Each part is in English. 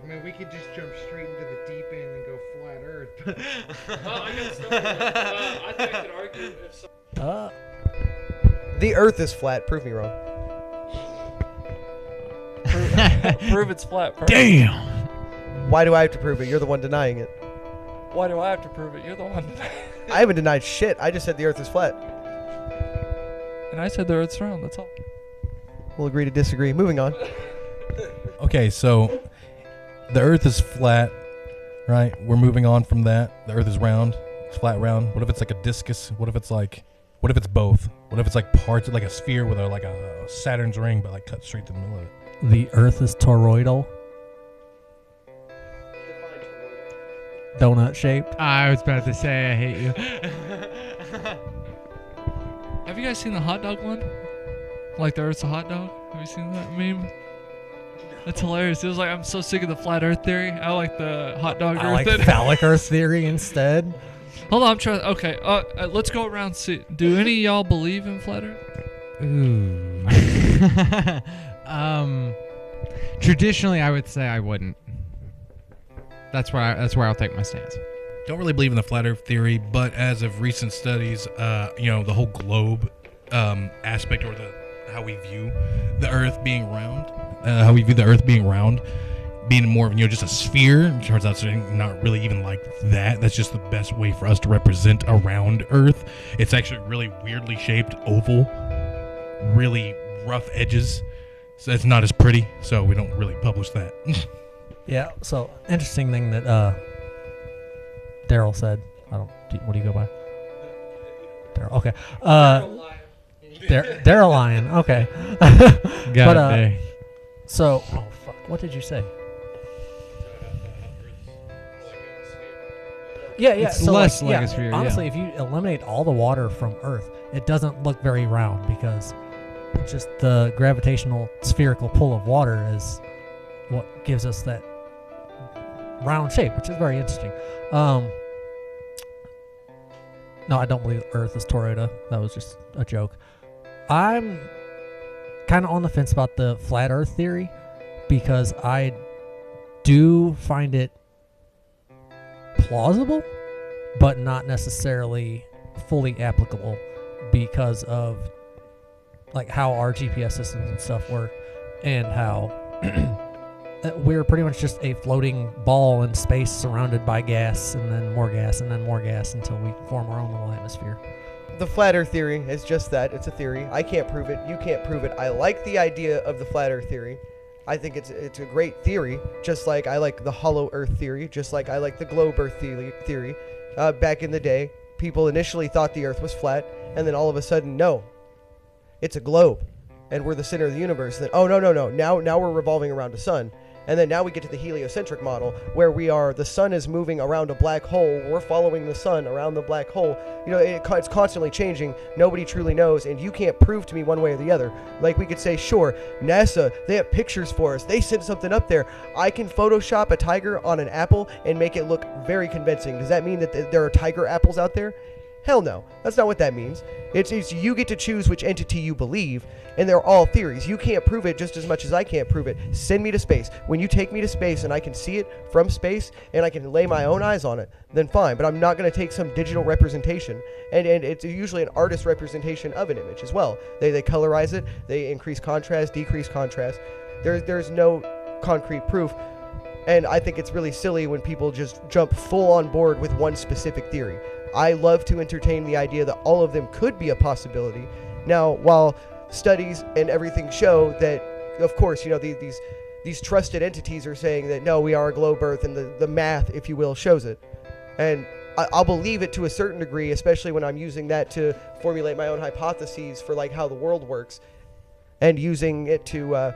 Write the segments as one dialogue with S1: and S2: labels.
S1: mean, we could just jump straight into the deep end and go flat Earth.
S2: I got started. I think I could argue if some...
S3: The Earth is flat. Prove me wrong.
S2: Prove it's flat. Perfect.
S4: Damn.
S3: Why do I have to prove it? You're the one denying it.
S2: Why do I have to prove it? You're the one.
S3: I haven't denied shit. I just said the Earth is flat.
S2: And I said the Earth's round. That's all.
S3: We'll agree to disagree. Moving on.
S4: Okay, so the Earth is flat, right? We're moving on from that. The Earth is round. It's flat round. What if it's like a discus? What if it's both? What if it's like parts like a sphere with like a Saturn's ring, but like cut straight to the middle of it?
S5: The Earth is toroidal. Donut shaped.
S1: I was about to say I hate you.
S2: Have you guys seen the hot dog one? Like the Earth's a hot dog? Have you seen that meme? That's hilarious. It was like, I'm so sick of the flat Earth theory. I like the hot dog
S5: I
S2: Earth.
S5: like phallic Earth theory instead.
S2: Hold on, I'm trying. Okay, let's go around. See, do any of y'all believe in flat Earth?
S1: Ooh. Traditionally, I would say I wouldn't. That's where I'll take my stance.
S4: Don't really believe in the flat Earth theory, but as of recent studies, the whole globe aspect, or how we view the Earth being round, being more of just a sphere. It turns out it's not really even like that. That's just the best way for us to represent a round Earth. It's actually really weirdly shaped oval, really rough edges. So it's not as pretty. So we don't really publish that.
S5: Yeah. So interesting thing that Daryl said. What do you go by? Daryl. Okay. Daryl Lion. Okay.
S1: Got it.
S5: So, oh fuck, what did you say? Yeah.
S1: It's
S5: so
S1: less like a sphere,
S5: honestly, if you eliminate all the water from Earth, it doesn't look very round because just the gravitational spherical pull of water is what gives us that round shape, which is very interesting. No, I don't believe Earth is toroidal. That was just a joke. I'm kind of on the fence about the flat Earth theory because I do find it plausible, but not necessarily fully applicable because of like how our GPS systems and stuff work and how we're pretty much just a floating ball in space surrounded by gas and then more gas and then more gas until we form our own little atmosphere.
S3: The flat Earth theory is just that. It's a theory. I can't prove it. You can't prove it. I like the idea of the flat Earth theory. I think it's a great theory, just like I like the hollow Earth theory, just like I like the globe Earth theory. Back in the day, people initially thought the Earth was flat, and then all of a sudden, no, it's a globe, and we're the center of the universe. And then, oh, no. Now we're revolving around the sun. And then now we get to the heliocentric model where the sun is moving around a black hole. We're following the sun around the black hole. It's constantly changing. Nobody truly knows. And you can't prove to me one way or the other. Like we could say, sure, NASA, they have pictures for us. They sent something up there. I can Photoshop a tiger on an apple and make it look very convincing. Does that mean that there are tiger apples out there? Hell no. That's not what that means. It's you get to choose which entity you believe, and they're all theories. You can't prove it just as much as I can't prove it. Send me to space. When you take me to space and I can see it from space and I can lay my own eyes on it, then fine. But I'm not going to take some digital representation. And it's usually an artist representation of an image as well. They colorize it. They increase contrast, decrease contrast. There's no concrete proof. And I think it's really silly when people just jump full on board with one specific theory. I love to entertain the idea that all of them could be a possibility. Now, while studies and everything show that, of course, these trusted entities are saying that, no, we are a globe Earth, and the math, if you will, shows it. And I'll believe it to a certain degree, especially when I'm using that to formulate my own hypotheses for, like, how the world works, and using it to,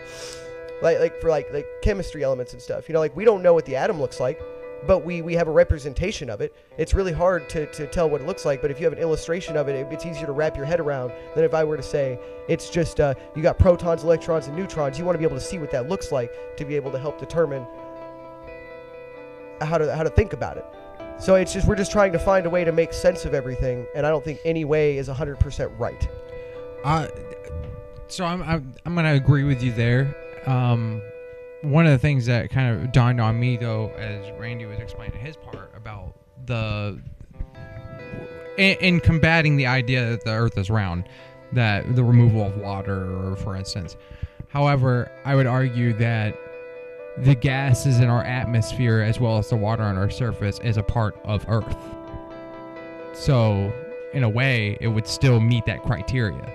S3: like chemistry elements and stuff. We don't know what the atom looks like, but we have a representation of it. It's really hard to tell what it looks like, but if you have an illustration of it, it's easier to wrap your head around than if I were to say it's just you got protons, electrons, and neutrons. You want to be able to see what that looks like to be able to help determine how to think about it. So we're just trying to find a way to make sense of everything, and I don't think any way is 100% right.
S1: So I'm going to agree with you there. one of the things that kind of dawned on me, though, as Randy was explaining his part about in combating the idea that the Earth is round, that the removal of water, for instance. However, I would argue that the gases in our atmosphere, as well as the water on our surface, is a part of Earth. So, in a way, it would still meet that criteria,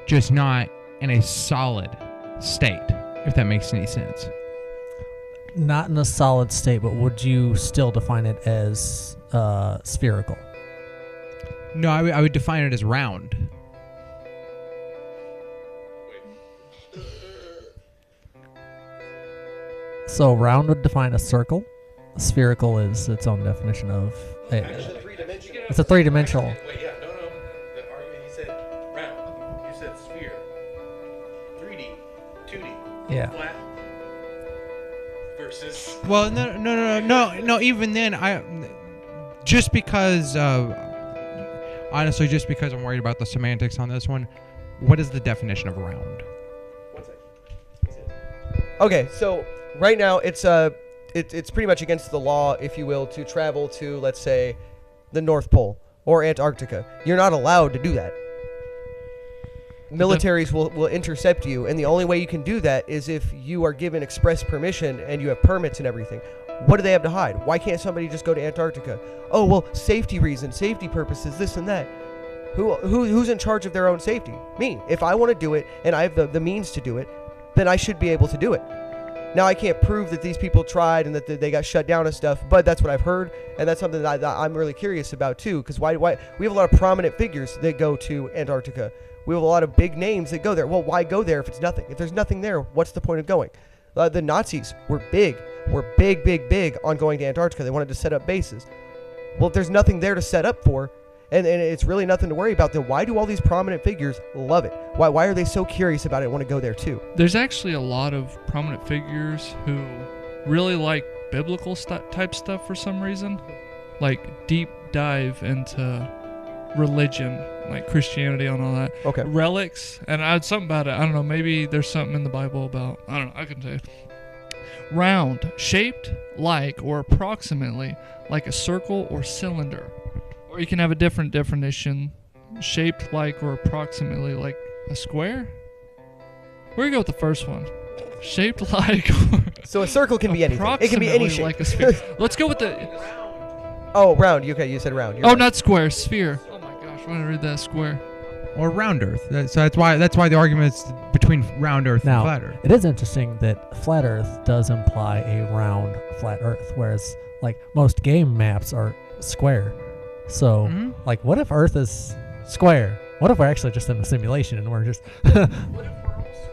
S1: just not in a solid state, if that makes any sense.
S5: Not in a solid state, but would you still define it as spherical?
S1: No, I would define it as round.
S5: So round would define a circle. Spherical is its own definition of it's a three-dimensional.
S4: Wait, yeah, no. The argument, he said round. You said sphere. 3D, 2D.
S1: Yeah.
S4: Flat. Versus.
S1: Well, no. Even then, just because I'm worried about the semantics on this one. What is the definition of round?
S3: Okay, so right now it's pretty much against the law, if you will, to travel to, let's say, the North Pole or Antarctica. You're not allowed to do that. Militaries will intercept you, and the only way you can do that is if you are given express permission and you have permits and everything. What do they have to hide? Why can't somebody just go to Antarctica? Oh, well, safety reasons, safety purposes, this and that. Who's in charge of their own safety? Me. If I want to do it and I have the means to do it, then I should be able to do it. Now, I can't prove that these people tried and that they got shut down and stuff, but that's what I've heard, and that's something that I'm really curious about too, because why we have a lot of prominent figures that go to Antarctica. We have a lot of big names that go there. Well, why go there if it's nothing? If there's nothing there, what's the point of going? The Nazis were big on going to Antarctica. They wanted to set up bases. Well, if there's nothing there to set up for, and it's really nothing to worry about, then why do all these prominent figures love it? Why are they so curious about it and want to go there too?
S2: There's actually a lot of prominent figures who really like biblical type stuff for some reason. Like deep dive into religion, like Christianity and all that.
S3: Okay.
S2: Relics, and I had something about it. I don't know, maybe there's something in the Bible about, I don't know, I can tell you. Round, shaped like or approximately like a circle or cylinder. Or you can have a different definition, shaped like or approximately like a square. We're gonna go with the first one, shaped like.
S3: So a circle can be anything. It can be any shape.
S2: Like a sphere. Let's go with the.
S3: Oh, round. Okay, you said round. You're
S2: oh,
S3: right.
S2: not square, sphere. Oh my gosh, why did I read that square?
S1: Or round Earth. So that's why the argument is between round Earth and flat Earth.
S5: It is interesting that flat Earth does imply a round, flat Earth, whereas like most game maps are square. So, like, what if Earth is square? What if we're actually just in a simulation and we're just...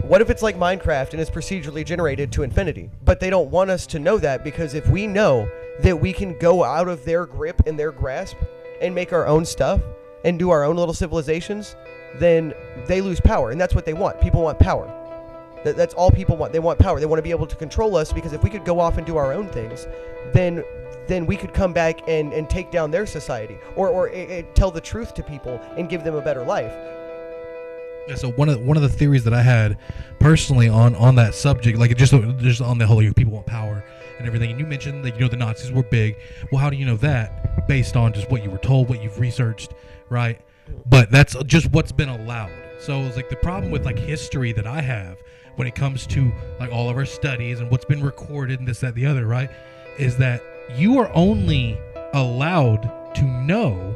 S3: What if it's like Minecraft and it's procedurally generated to infinity? But they don't want us to know that, because if we know that we can go out of their grip and their grasp and make our own stuff and do our own little civilizations, then they lose power. And that's what they want. People want power. That's all people want. They want power. They want to be able to control us, because if we could go off and do our own things, then we could come back and take down their society, or tell the truth to people and give them a better life.
S4: Yeah, so one of the theories that I had personally on that subject, like just on the whole, people want power and everything, and you mentioned that the Nazis were big. Well, how do you know that? Based on just what you were told, what you've researched, right? But that's just what's been allowed. So it's like the problem with like history that I have when it comes to like all of our studies and what's been recorded and this, that, the other, right, is that you are only allowed to know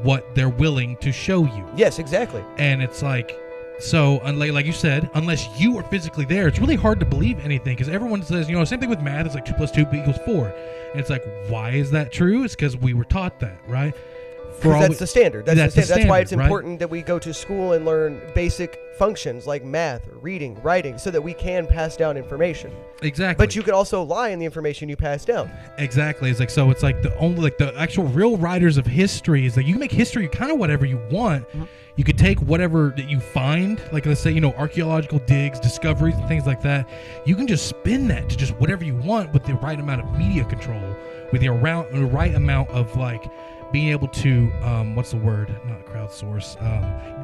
S4: what they're willing to show you.
S3: Yes, exactly.
S4: And it's like, so like you said, unless you are physically there, it's really hard to believe anything, because everyone says, same thing with math, it's like 2 + 2 = 4. And it's like, why is that true? It's because we were taught that, right?
S3: That's the standard. That's why it's
S4: right?
S3: important that we go to school and learn basic functions like math, reading, writing, so that we can pass down information.
S4: Exactly.
S3: But you could also lie in the information you pass down.
S4: Exactly. It's like, so it's like the actual real writers of history is that you can make history kind of whatever you want. Mm-hmm. You could take whatever that you find, like let's say, archaeological digs, discoveries, and things like that. You can just spin that to just whatever you want with the right amount of media control, with the right amount of like being able to, what's the word? Not crowdsource.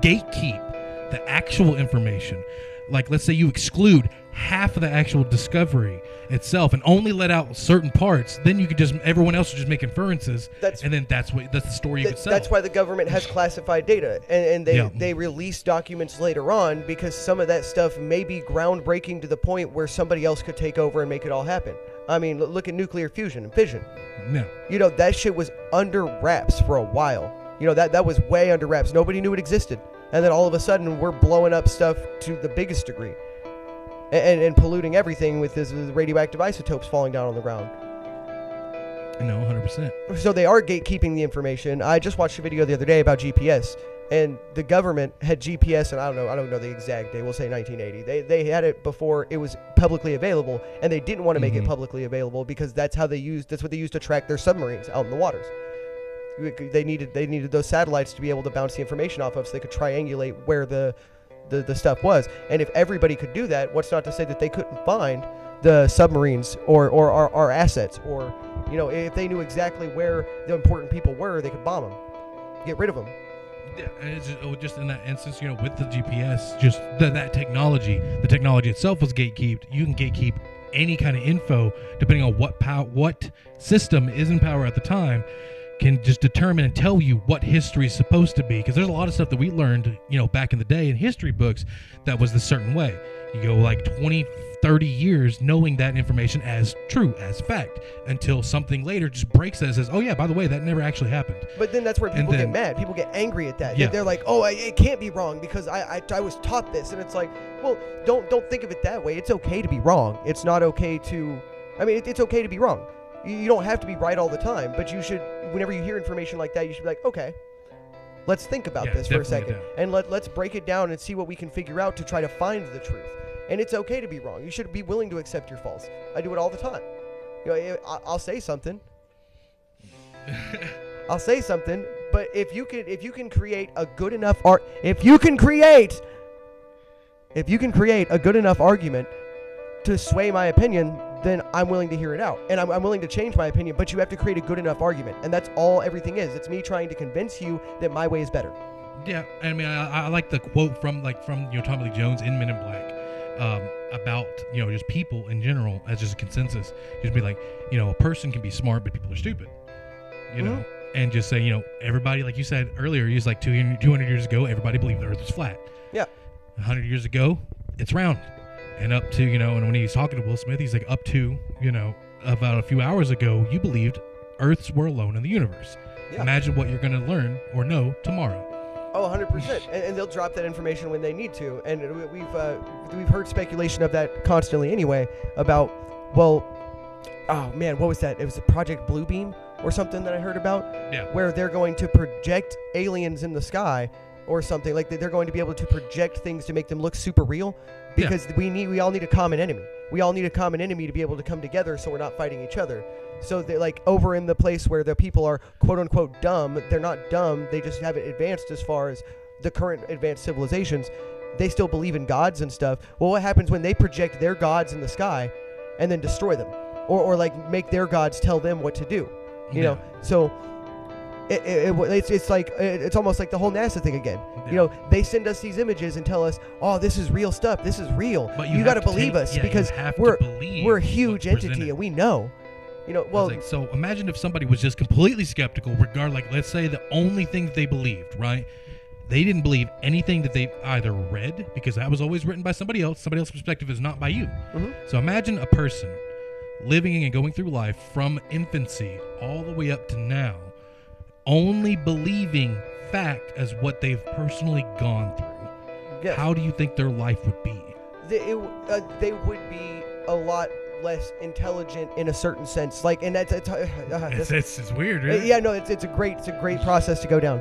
S4: Gatekeep the actual information. like let's say you exclude half of the actual discovery itself and only let out certain parts, then you could just everyone else would just make inferences, and then that's the story you could sell.
S3: That's why the government has classified data, and they release documents later on because some of that stuff may be groundbreaking to the point where somebody else could take over and make it all happen. I mean, look at nuclear fusion and fission.
S4: Yeah.
S3: You know, that shit was under wraps for a while. You know, that was way under wraps. Nobody knew it existed. And then all of a sudden, we're blowing up stuff to the biggest degree. And polluting everything with this radioactive isotopes falling down on the ground.
S4: No, 100%.
S3: So they are gatekeeping the information. I just watched a video the other day about GPS. And the government had GPS, and I don't know the exact day. We'll say 1980. They had it before it was publicly available, and they didn't want to make it publicly available because that's what they used to track their submarines out in the waters. They needed those satellites to be able to bounce the information off of, so they could triangulate where the stuff was. And if everybody could do that, what's not to say that they couldn't find the submarines or our assets, or you know, if they knew exactly where the important people were, they could bomb them, get rid of them.
S4: Yeah, and it's just in that instance, you know, with the GPS, just that technology, the technology itself was gatekept. You can gatekeep any kind of info depending on what system is in power at the time, can just determine and tell you what history is supposed to be. Because there's a lot of stuff that we learned, you know, back in the day in history books that was the certain way. You go like 20, 30 years knowing that information as true, as fact, until something later just breaks that and says, oh yeah, by the way, that never actually happened.
S3: But then that's where people get mad. People get angry at that.
S4: Yeah.
S3: They're like, oh, it can't be wrong because I was taught this. And it's like, well, don't think of it that way. It's okay to be wrong. It's not okay to, I mean, it's okay to be wrong. You don't have to be right all the time, but you should, whenever you hear information like that, you should be like, okay, let's think about this for a second. And let's break it down and see what we can figure out to try to find the truth. And it's okay to be wrong. You should be willing to accept your faults. I do it all the time. You know, I'll say something. I'll say something, but if you can create a good enough if you can create a good enough argument to sway my opinion, then I'm willing to hear it out. And I'm willing to change my opinion, but you have to create a good enough argument. And that's all everything is. It's me trying to convince you that my way is better.
S4: Yeah, I mean, I like the quote from you know, Tommy Lee Jones in Men in Black. About, you know, just people in general as just a consensus. Just be like, you know, a person can be smart, but people are stupid, you know, and just say, you know, everybody, like you said earlier, you was like 200 years ago, everybody believed the earth was flat.
S3: Yeah.
S4: 100 years ago, it's round. And up to, you know, and when he's talking to Will Smith, he's like, up to, you know, about a few hours ago, you believed earths were alone in the universe. Yeah. Imagine what you're going to learn or know tomorrow.
S3: Oh, 100%. And they'll drop that information when they need to. And we've heard speculation of that constantly anyway about, well, oh man, what was that? It was the Project Bluebeam or something that I heard about.
S4: Yeah.
S3: Where they're going to project aliens in the sky or something. Like they're going to be able to project things to make them look super real because we all need a common enemy. We all need a common enemy to be able to come together so we're not fighting each other. So they're like over in the place where the people are quote unquote dumb. They're not dumb. They just haven't advanced as far as the current advanced civilizations. They still believe in gods and stuff. Well, what happens when they project their gods in the sky and then destroy them or like make their gods tell them what to do? You know, so it's almost like the whole NASA thing again. Yeah. You know, they send us these images and tell us, "Oh, this is real stuff. This is real. But you got to believe us because we're a huge entity and we know." You know, well,
S4: so imagine if somebody was just completely skeptical, like let's say the only thing that they believed, right? They didn't believe anything that they either read because that was always written by somebody else. Somebody else's perspective is not by you. Mm-hmm. So imagine a person living and going through life from infancy all the way up to now, only believing fact as what they've personally gone through. Yes. How do you think their life would be?
S3: They would be a lot less intelligent in a certain sense, like, and
S4: it's weird, right?
S3: Yeah, no, it's a great process to go down.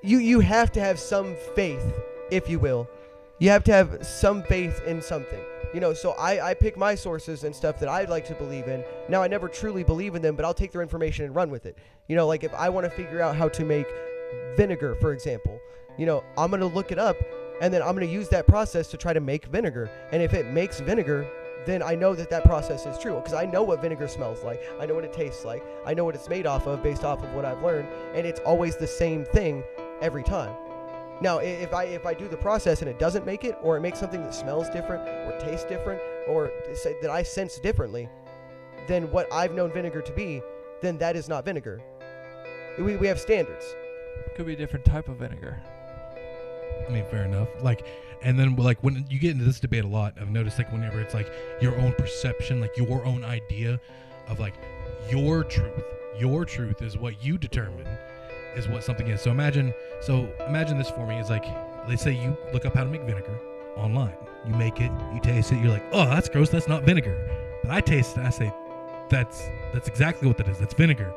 S3: You have to have some faith, if you will. You have to have some faith in something, you know. So I pick my sources and stuff that I'd like to believe in. Now I never truly believe in them, but I'll take their information and run with it. You know, like if I want to figure out how to make vinegar, for example, you know, I'm gonna look it up. And then I'm going to use that process to try to make vinegar. And if it makes vinegar, then I know that process is true. Because I know what vinegar smells like. I know what it tastes like. I know what it's made off of based off of what I've learned. And it's always the same thing every time. Now, if I do the process and it doesn't make it, or it makes something that smells different, or tastes different, or say that I sense differently than what I've known vinegar to be, then that is not vinegar. We have standards.
S2: Could be a different type of vinegar.
S4: I mean, fair enough. Like, and then like when you get into this debate a lot, I've noticed like whenever it's like your own perception, like your own idea of like your truth is what you determine is what something is. So imagine this for me is like, let's say you look up how to make vinegar online. You make it, you taste it, you're like, oh, that's gross, that's not vinegar. But I taste it, I say, that's exactly what that is. That's vinegar.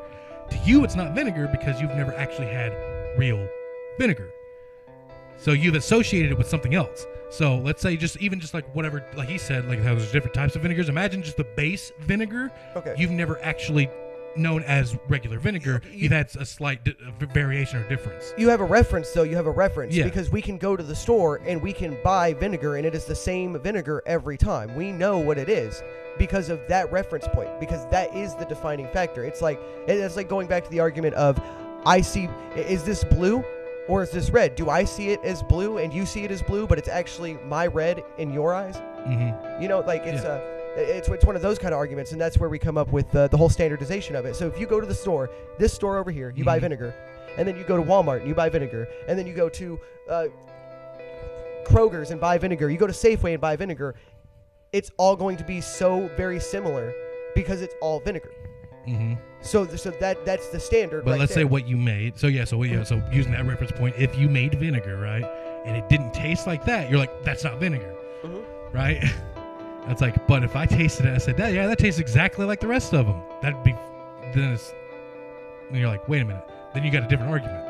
S4: To you, it's not vinegar because you've never actually had real vinegar. So you've associated it with something else. So let's say just like whatever, like he said, like how there's different types of vinegars. Imagine just the base vinegar.
S3: Okay.
S4: You've never actually known as regular vinegar. You've had a slight variation or difference.
S3: You have a reference, though. You have a reference.
S4: Yeah.
S3: Because we can go to the store and we can buy vinegar, and it is the same vinegar every time. We know what it is because of that reference point, because that is the defining factor. It's like going back to the argument of, I see, is this blue or is this red? Do I see it as blue and you see it as blue, but it's actually my red in your eyes?
S4: Mm-hmm.
S3: You know, like it's one of those kind of arguments, and that's where we come up with the whole standardization of it. So if you go to the store, this store over here, you buy vinegar, and then you go to Walmart and you buy vinegar, and then you go to Kroger's and buy vinegar, you go to Safeway and buy vinegar, it's all going to be so very similar because it's all vinegar.
S4: Mm-hmm.
S3: So that's the standard.
S4: But
S3: right
S4: let's
S3: there.
S4: say what you made. So using that reference point, if you made vinegar, right, and it didn't taste like that, you're like, that's not vinegar, right? That's like, but if I tasted it, I said, that tastes exactly like the rest of them. Then you're like, wait a minute. Then you got a different argument.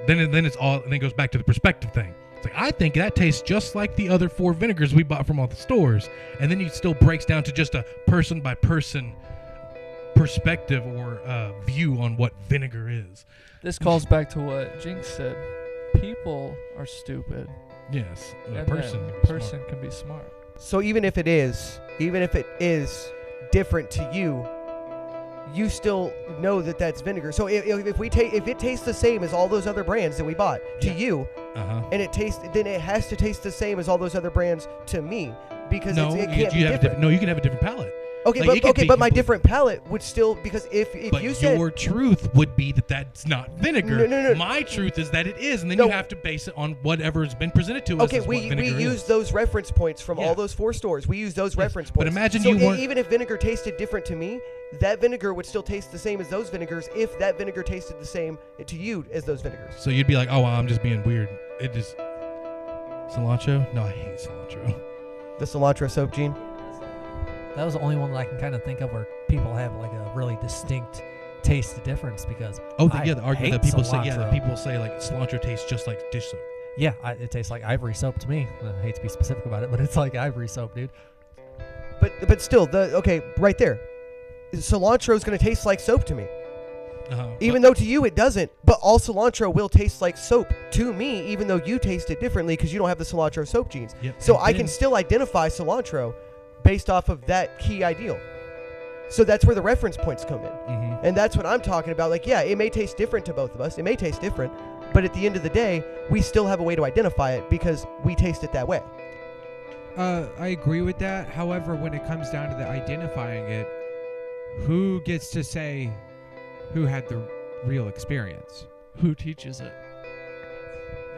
S4: Then it goes back to the perspective thing. It's like, I think that tastes just like the other 4 vinegars we bought from all the stores. And then it still breaks down to just a person by person perspective or view on what vinegar is.
S2: This calls back to what Jinx said. People are stupid.
S4: Yes, a
S2: And
S4: person
S2: can be smart.
S3: So even if it is different to you, you still know that that's vinegar. So if it tastes the same as all those other brands that we bought to you, and then it has to taste the same as all those other brands to me, because it can't be different.
S4: You can have a different palate.
S3: Okay, but my different palate would still, because if you said
S4: your truth would be that that's not vinegar.
S3: No.
S4: My truth is that it is, and then you have to base it on whatever's been presented to us.
S3: Okay, we use those reference points from all those 4 stores. We use those reference points.
S4: But imagine
S3: even if vinegar tasted different to me, that vinegar would still taste the same as those vinegars if that vinegar tasted the same to you as those vinegars.
S4: So you'd be like, oh, well, I'm just being weird. It just cilantro? No, I hate cilantro.
S3: The cilantro soap, Gene?
S5: That was the only one that I can kind of think of where people have like a really distinct taste difference, because
S4: the argument that people
S5: cilantro.
S4: say like cilantro tastes just like dish soap.
S5: Yeah, it tastes like ivory soap to me. I hate to be specific about it, but it's like ivory soap, dude.
S3: But still, right there, cilantro is going to taste like soap to me. Even though to you it doesn't, but all cilantro will taste like soap to me, even though you taste it differently because you don't have the cilantro soap genes.
S4: Yep.
S3: So I can still identify cilantro based off of that key ideal. So that's where the reference points come in.
S4: Mm-hmm.
S3: And that's what I'm talking about. Like, yeah, it may taste different to both of us. It may taste different, but at the end of the day, we still have a way to identify it because we taste it that way.
S1: I agree with that. However, when it comes down to the identifying it, who gets to say who had the real experience?
S2: Who teaches it?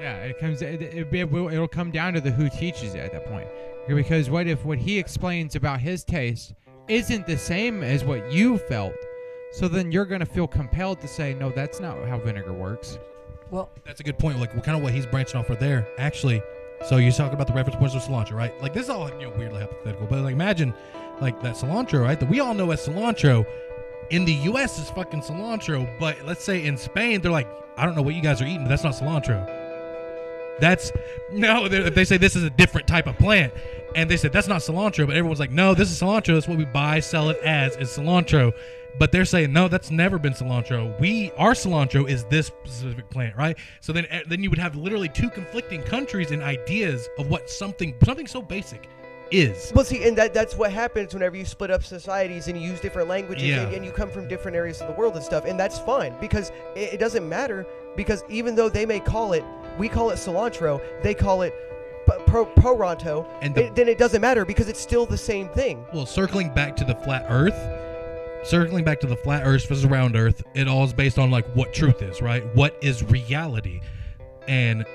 S1: Yeah, it'll come down to the who teaches it at that point. Because what if what he explains about his taste isn't the same as what you felt? So then you're going to feel compelled to say, no, that's not how vinegar works.
S5: Well,
S4: that's a good point. Like, kind of what he's branching off for there. Actually, so you talk about the reference points of cilantro, right? Like, this is all weirdly hypothetical, but like, imagine like that cilantro, right? That we all know as cilantro. In the U.S. is fucking cilantro, but let's say in Spain, they're like, I don't know what you guys are eating, but that's not cilantro. They say this is a different type of plant, and they said that's not cilantro, but everyone's like, no, this is cilantro. That's what we buy, sell it as, is cilantro. But they're saying, no, that's never been cilantro. Our cilantro is this specific plant, right? So then you would have literally 2 conflicting countries and ideas of what something so basic is.
S3: Well, see, and that's what happens whenever you split up societies and you use different languages and you come from different areas of the world and stuff, and that's fine because it doesn't matter because even though they may call it, we call it cilantro, they call it Poronto,
S4: And
S3: then it doesn't matter because it's still the same thing.
S4: well, circling back to the flat Earth versus round Earth, it all is based on like what truth is, right? What is reality? And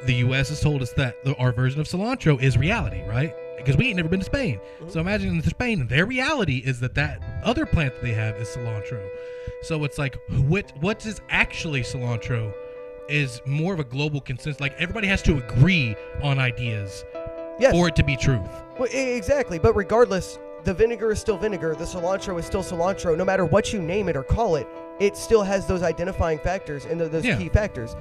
S4: the U.S. has told us that our version of cilantro is reality, right? Because we ain't never been to Spain. So imagine in Spain, their reality is that other plant that they have is cilantro. So it's like, what is actually cilantro is more of a global consensus. Like, everybody has to agree on ideas
S3: Yes.
S4: for it to be truth.
S3: Well, exactly. But regardless, the vinegar is still vinegar. The cilantro is still cilantro. No matter what you name it or call it, it still has those identifying factors and those
S4: Yeah.
S3: key factors.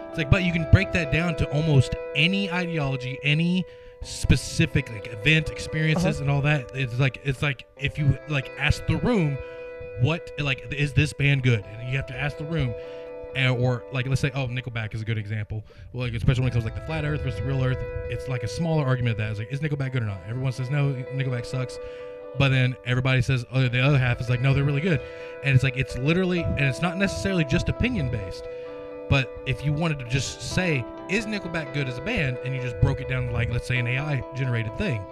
S4: It's like, but you can break that down to almost any ideology, any specific like event, experiences, and all that. It's like if you like ask the room, what like is this band good? And you have to ask the room. Or like, let's say, Nickelback is a good example. Well, like, especially when it comes like the flat Earth versus the real Earth, it's like a smaller argument of that. It's like, is Nickelback good or not? Everyone says no, Nickelback sucks, but then everybody says, oh, the other half is like, no, they're really good. And it's like, it's literally, and it's not necessarily just opinion based. But if you wanted to just say, is Nickelback good as a band, and you just broke it down to like, let's say, an AI generated thing,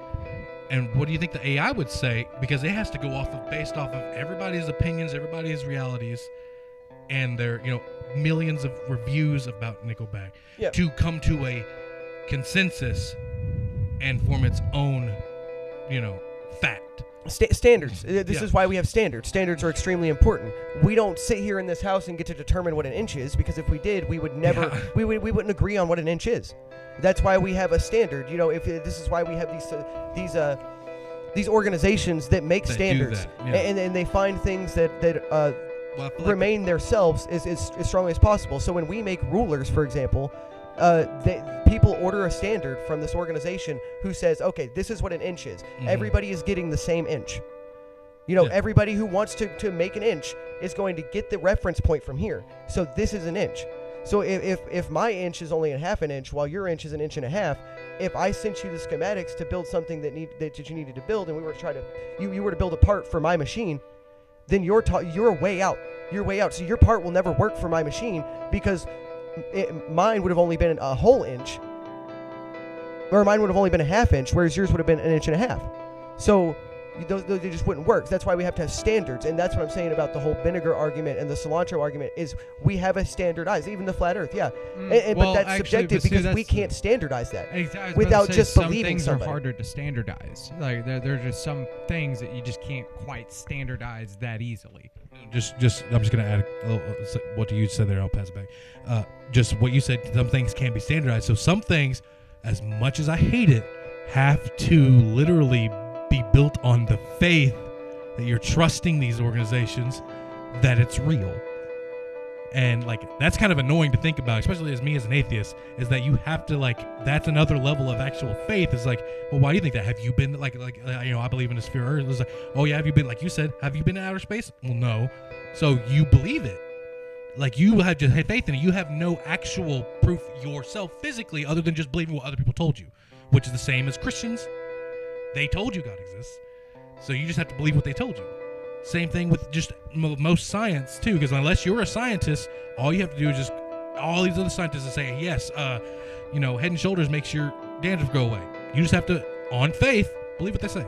S4: and what do you think the AI would say? Because it has to go based off of everybody's opinions, everybody's realities, and their millions of reviews about Nickelback to come to a consensus and form its own fact.
S3: Standards. This is why we have standards. Standards are extremely important. We don't sit here in this house and get to determine what an inch is, because if we did, we would never we wouldn't agree on what an inch is. That's why we have a standard. If this is why we have these organizations that make standards, and they find things that remain themselves as strongly as possible. So when we make rulers, for example, people order a standard from this organization who says, okay, this is what an inch is. Everybody is getting the same inch. Everybody who wants to make an inch is going to get the reference point from here. So this is an inch. So if my inch is only a half an inch while your inch is an inch and a half, if I sent you the schematics to build something that you needed to build, and we were you were to build a part for my machine, then you're way out. You're way out. So your part will never work for my machine, because mine would have only been a whole inch, or mine would have only been a half inch, whereas yours would have been an inch and a half. So those they just wouldn't work. That's why we have to have standards, and that's what I'm saying about the whole vinegar argument and the cilantro argument is we have a standardized, even the flat Earth, but that's subjective because we can't standardize that without just believing
S1: things
S3: somebody.
S1: are harder to standardize. Like there are just some things that you just can't quite standardize that easily.
S4: I'm just gonna add what you said there. I'll pass it back. Just what you said. Some things can't be standardized. So some things, as much as I hate it, have to literally be built on the faith that you're trusting these organizations that it's real. And like that's kind of annoying to think about, especially as me as an atheist, is that you have to that's another level of actual faith. Is like, well, why do you think that? Have you been I believe in a sphere of Earth. It's like, oh yeah, have you been, like you said, have you been in outer space? Well, no. So you believe it. Like, you have just had faith in it. You have no actual proof yourself physically other than just believing what other people told you, which is the same as Christians. They told you God exists, so you just have to believe what they told you. Same thing with just most science too, because unless you're a scientist, all you have to do is just all these other scientists are saying, yes, Head and Shoulders makes your dandruff go away. You just have to, on faith, believe what they say.